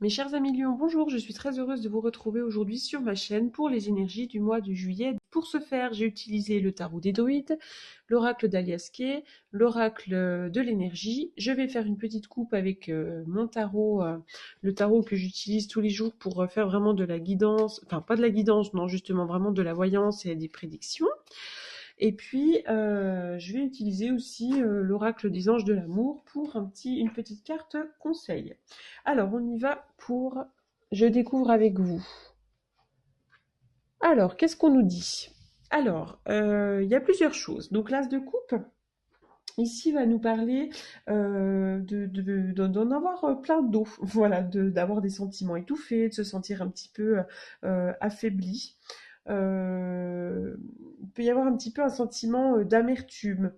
Mes chers amis Lions, bonjour, je suis très heureuse de vous retrouver aujourd'hui sur ma chaîne pour les énergies du mois de juillet. Pour ce faire, j'ai utilisé le tarot des druides, l'oracle d'Alias Kay, l'oracle de l'énergie. Je vais faire une petite coupe avec mon tarot, le tarot que j'utilise tous les jours pour faire vraiment de la guidance, enfin pas de la guidance, non justement vraiment de la voyance et des prédictions. Et puis, je vais utiliser aussi l'oracle des anges de l'amour pour une petite carte conseil. Alors, on y va pour Je découvre avec vous. Alors, qu'est-ce qu'on nous dit? Alors, il y a plusieurs choses. Donc, l'as de coupe, ici, va nous parler d'en avoir plein d'eau. Voilà, d'avoir des sentiments étouffés, de se sentir un petit peu affaibli. Il peut y avoir un petit peu un sentiment d'amertume.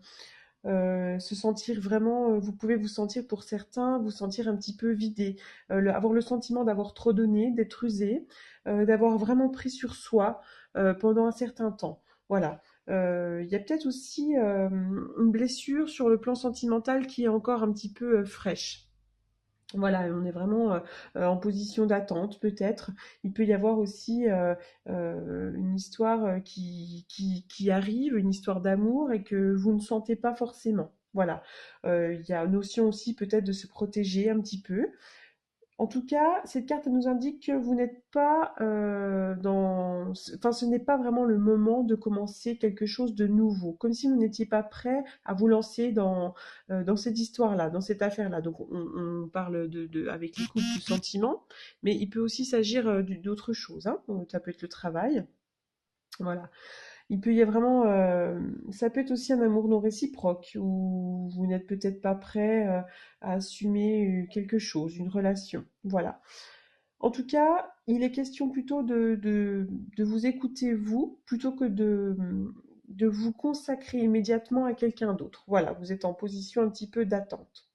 Se sentir vraiment, vous pouvez vous sentir pour certains, vous sentir un petit peu vidé, avoir le sentiment d'avoir trop donné, d'être usé, d'avoir vraiment pris sur soi pendant un certain temps. Voilà. Il y a peut-être aussi une blessure sur le plan sentimental qui est encore un petit peu fraîche. Voilà, on est vraiment en position d'attente peut-être. Il peut y avoir aussi une histoire qui arrive, une histoire d'amour et que vous ne sentez pas forcément. Voilà. Il y a notion aussi peut-être de se protéger un petit peu. En tout cas, cette carte nous indique que vous n'êtes pas enfin, ce n'est pas vraiment le moment de commencer quelque chose de nouveau, comme si vous n'étiez pas prêt à vous lancer dans cette histoire-là, dans cette affaire-là. Donc, on parle avec l'écoute du sentiment, mais il peut aussi s'agir d'autre chose, hein. Ça peut être le travail. Voilà. Il peut y avoir vraiment, ça peut être aussi un amour non réciproque, où vous n'êtes peut-être pas prêt à assumer quelque chose, une relation. Voilà. En tout cas, il est question plutôt de vous écouter vous, plutôt que de vous consacrer immédiatement à quelqu'un d'autre. Voilà, vous êtes en position un petit peu d'attente.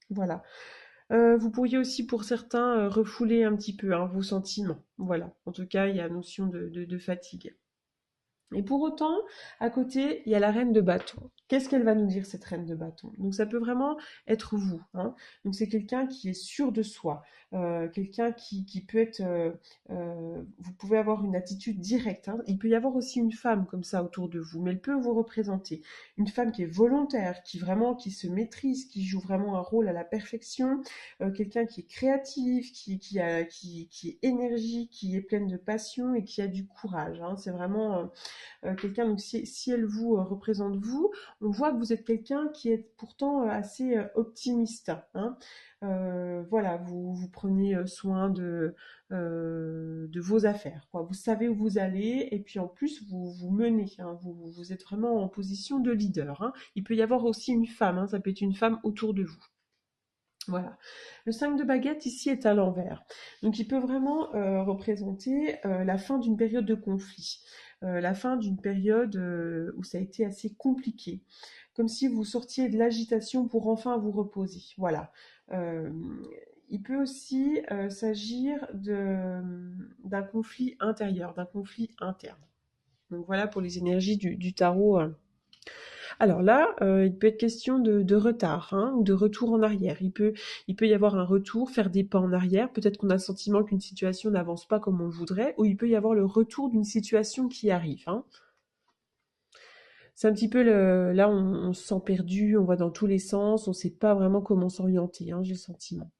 Voilà. Vous pourriez aussi, pour certains, refouler un petit peu hein, vos sentiments. Voilà. En tout cas, il y a notion de fatigue. Et pour autant, à côté, il y a la reine de bâton. Qu'est-ce qu'elle va nous dire, cette reine de bâton? Donc ça peut vraiment être vous, hein. Donc c'est quelqu'un qui est sûr de soi, quelqu'un qui peut être... vous pouvez avoir une attitude directe, hein. Il peut y avoir aussi une femme comme ça autour de vous, mais elle peut vous représenter. Une femme qui est volontaire, qui se maîtrise, qui joue vraiment un rôle à la perfection, quelqu'un qui est créatif, qui est énergique, qui est pleine de passion et qui a du courage, hein. C'est vraiment quelqu'un, donc si elle vous représente vous, on voit que vous êtes quelqu'un qui est pourtant assez optimiste, hein. Voilà, vous prenez soin de vos affaires, quoi. Vous savez où vous allez et puis en plus vous menez, hein. Vous êtes vraiment en position de leader, hein. Il peut y avoir aussi une femme, hein, ça peut être une femme autour de vous. Voilà. Le 5 de baguette ici est à l'envers. Donc il peut vraiment représenter la fin d'une période de conflit, la fin d'une période où ça a été assez compliqué, comme si vous sortiez de l'agitation pour enfin vous reposer. Voilà. Euh, il peut aussi s'agir d'un conflit intérieur, d'un conflit interne. Donc voilà pour les énergies du tarot. Alors là, il peut être question de retard, hein, ou de retour en arrière. Il peut y avoir un retour, faire des pas en arrière. Peut-être qu'on a le sentiment qu'une situation n'avance pas comme on le voudrait, ou il peut y avoir le retour d'une situation qui arrive, hein. C'est un petit peu là, on se sent perdu, on va dans tous les sens, on ne sait pas vraiment comment s'orienter, hein, j'ai le sentiment.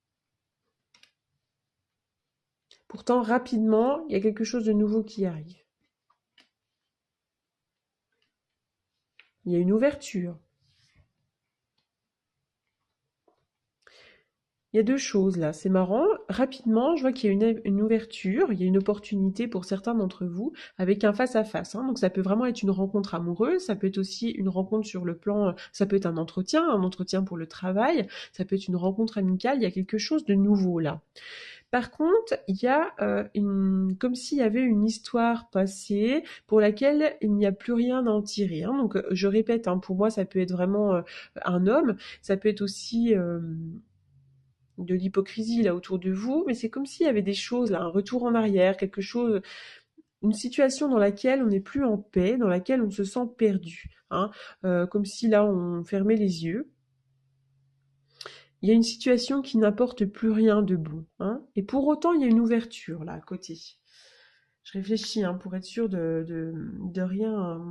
Pourtant, rapidement, il y a quelque chose de nouveau qui arrive. Il y a une ouverture. Il y a deux choses là, c'est marrant. Rapidement, je vois qu'il y a une ouverture, il y a une opportunité pour certains d'entre vous avec un face-à-face, hein. Donc ça peut vraiment être une rencontre amoureuse, ça peut être aussi une rencontre sur le plan, ça peut être un entretien pour le travail, ça peut être une rencontre amicale, il y a quelque chose de nouveau là. Par contre, il y a comme s'il y avait une histoire passée pour laquelle il n'y a plus rien à en tirer, hein. Donc je répète, hein, pour moi ça peut être vraiment un homme, ça peut être aussi de l'hypocrisie là autour de vous, mais c'est comme s'il y avait des choses là, un retour en arrière, quelque chose, une situation dans laquelle on n'est plus en paix, dans laquelle on se sent perdu, hein, comme si là on fermait les yeux. Il y a une situation qui n'apporte plus rien de bon, hein, Et pour autant, il y a une ouverture là à côté. Je réfléchis hein, pour être sûre de rien.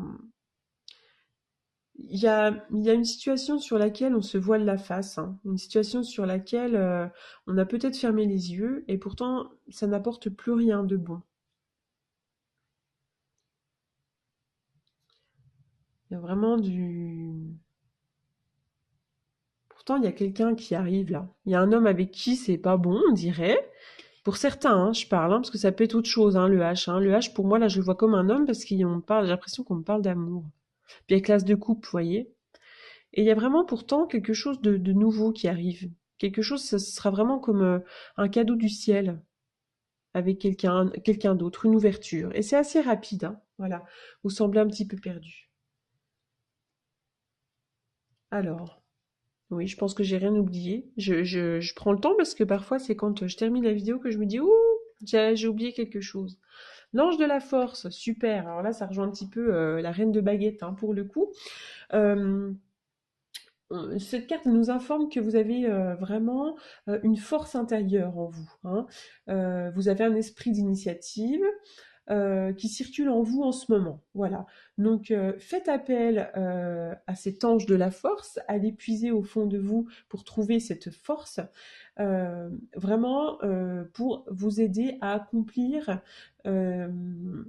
Il y a une situation sur laquelle on se voile la face, hein. Une situation sur laquelle on a peut-être fermé les yeux et pourtant ça n'apporte plus rien de bon. Il y a vraiment du... Pourtant, il y a quelqu'un qui arrive là. Il y a un homme avec qui c'est pas bon, on dirait. Pour certains, hein, je parle, hein, parce que ça peut être autre chose, hein, le H. Hein. Le H, pour moi, là, je le vois comme un homme parce qu'on parle, j'ai l'impression qu'on me parle d'amour. Puis avec l'as de coupe, vous voyez. Et il y a vraiment pourtant quelque chose de nouveau qui arrive. Quelque chose, ça sera vraiment comme un cadeau du ciel avec quelqu'un d'autre, une ouverture. Et c'est assez rapide, hein, voilà. Vous semblez un petit peu perdu. Alors, oui, je pense que j'ai rien oublié. Je prends le temps parce que parfois c'est quand je termine la vidéo que je me dis ouh, j'ai oublié quelque chose. L'ange de la force, super. Alors là, ça rejoint un petit peu la reine de baguette hein, pour le coup. Euh, Cette carte nous informe que vous avez vraiment une force intérieure en vous. Hein. Vous avez un esprit d'initiative qui circule en vous en ce moment. Voilà. Donc faites appel à cet ange de la force, à l'épuiser au fond de vous pour trouver cette force, vraiment pour vous aider euh,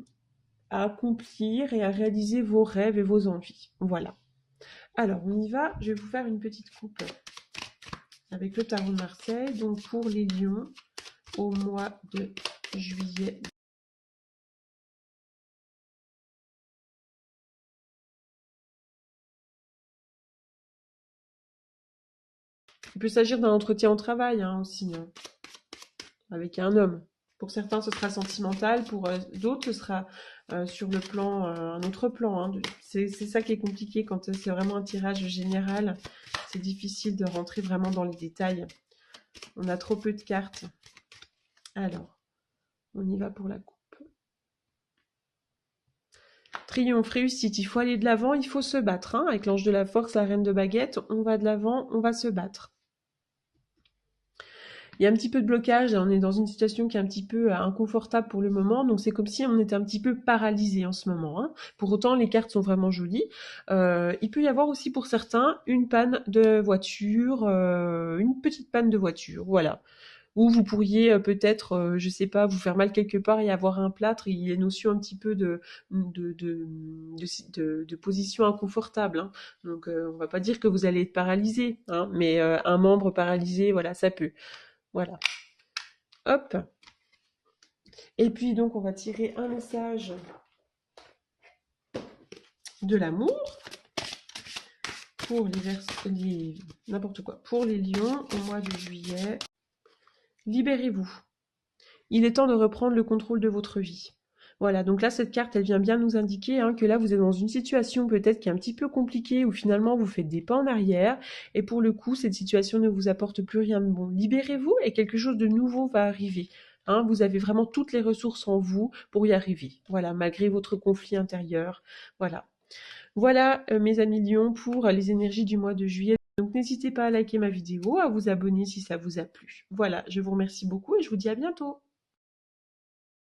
à accomplir et à réaliser vos rêves et vos envies. Voilà. Alors, on y va. Je vais vous faire une petite coupe avec le tarot de Marseille. Donc, pour les lions, au mois de juillet. Il peut s'agir d'un entretien au travail hein, aussi, hein, avec un homme. Pour certains, ce sera sentimental. Pour d'autres, ce sera sur le plan, un autre plan. Hein. C'est ça qui est compliqué quand c'est vraiment un tirage général. C'est difficile de rentrer vraiment dans les détails. On a trop peu de cartes. Alors, on y va pour la coupe. Triomphe, réussite, il faut aller de l'avant, il faut se battre. Hein. Avec l'ange de la force, la reine de baguette, on va de l'avant, on va se battre. Il y a un petit peu de blocage, on est dans une situation qui est un petit peu inconfortable pour le moment, donc c'est comme si on était un petit peu paralysé en ce moment. Hein. Pour autant, les cartes sont vraiment jolies. Il peut y avoir aussi pour certains une panne de voiture, une petite panne de voiture, voilà. Ou vous pourriez peut-être, je sais pas, vous faire mal quelque part et avoir un plâtre. Il y a une notion un petit peu de position inconfortable. Hein. Donc, on va pas dire que vous allez être paralysé, hein, mais un membre paralysé, voilà, ça peut. Voilà. Hop. Et puis donc, on va tirer un message de l'amour pour n'importe quoi. Pour les lions au mois de juillet. Libérez-vous. Il est temps de reprendre le contrôle de votre vie. Voilà, donc là, cette carte, elle vient bien nous indiquer hein, que là, vous êtes dans une situation peut-être qui est un petit peu compliquée, où finalement, vous faites des pas en arrière, et pour le coup, cette situation ne vous apporte plus rien de bon. Libérez-vous, et quelque chose de nouveau va arriver. Hein, vous avez vraiment toutes les ressources en vous pour y arriver. Voilà, malgré votre conflit intérieur. Voilà. Voilà, mes amis lions, pour les énergies du mois de juillet. Donc, n'hésitez pas à liker ma vidéo, à vous abonner si ça vous a plu. Voilà, je vous remercie beaucoup, et je vous dis à bientôt.